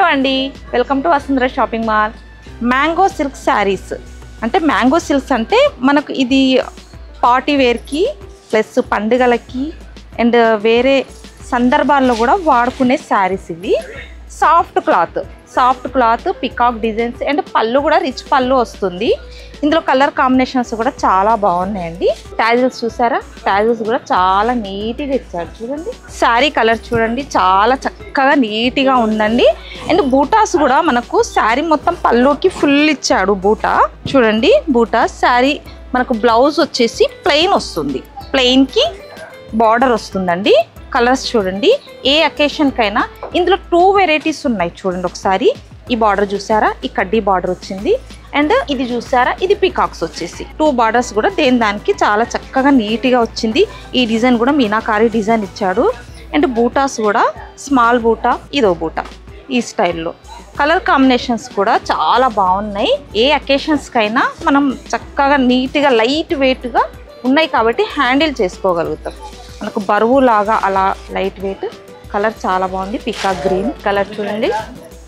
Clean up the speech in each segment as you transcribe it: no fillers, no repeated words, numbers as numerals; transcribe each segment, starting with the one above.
Hello అండి, welcome to Vasundhara shopping mall. Mango silk saris అంటే mango silks అంటే మనకు ఇది పార్టీ వేర్కి ప్లస్ పండుగలకి అండ్ వేరే సందర్భాల్లో కూడా వాడుకునే శారీస్. ఇవి soft cloth peacock designs and పళ్ళు కూడా రిచ్ పళ్ళు వస్తుంది. ఇందులో కలర్ కాంబినేషన్స్ కూడా చాలా బాగున్నాయండి. టాజిల్స్ చూసారా, టాజిల్స్ కూడా చాలా నీట్గా ఇచ్చారు. చూడండి శారీ కలర్ చూడండి, చాలా చక్కగా నీట్గా ఉందండి. అండ్ బూటాస్ కూడా మనకు శారీ మొత్తం పళ్ళుకి ఫుల్ ఇచ్చాడు బూటా. చూడండి బూటా శారీ మనకు బ్లౌజ్ వచ్చేసి ప్లెయిన్ వస్తుంది, ప్లెయిన్కి బార్డర్ వస్తుందండి. కలర్స్ చూడండి, ఏ అకేషన్కైనా ఇందులో 2 వెరైటీస్ ఉన్నాయి. చూడండి ఒకసారి, ఈ బార్డర్ చూసారా, ఈ కడ్డీ బార్డర్ వచ్చింది. అండ్ ఇది చూసారా, ఇది పికాక్స్ వచ్చేసి 2 బార్డర్స్ కూడా దానికి చాలా చక్కగా నీట్గా వచ్చింది. ఈ డిజైన్ కూడా మీనాకారి డిజైన్ ఇచ్చాడు. అండ్ బూటాస్ కూడా స్మాల్ బూటా, ఇదో బూటా, ఈ స్టైల్లో కలర్ కాంబినేషన్స్ కూడా చాలా బాగున్నాయి. ఏ అకేషన్స్కైనా మనం చక్కగా నీట్గా లైట్ వెయిట్గా ఉన్నాయి కాబట్టి హ్యాండిల్ చేసుకోగలుగుతాం. మనకు బరువు లాగా అలా లైట్ వెయిట్. కలర్ చాలా బాగుంది, పికాక్ గ్రీన్ కలర్ చూడండి,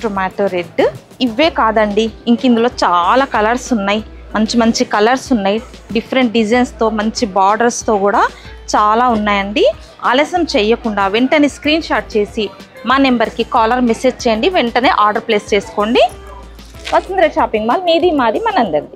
టొమాటో రెడ్. ఇవే కాదండి, ఇంక ఇందులో చాలా కలర్స్ ఉన్నాయి, మంచి మంచి కలర్స్ ఉన్నాయి. డిఫరెంట్ డిజైన్స్తో మంచి బార్డర్స్తో కూడా చాలా ఉన్నాయండి. ఆలస్యం చేయకుండా వెంటనే స్క్రీన్ షాట్ చేసి మా నెంబర్కి కాలర్ మెసేజ్ చేయండి, వెంటనే ఆర్డర్ ప్లేస్ చేసుకోండి. వసుంధర షాపింగ్ మాల్ మీది మాది మనందరిది.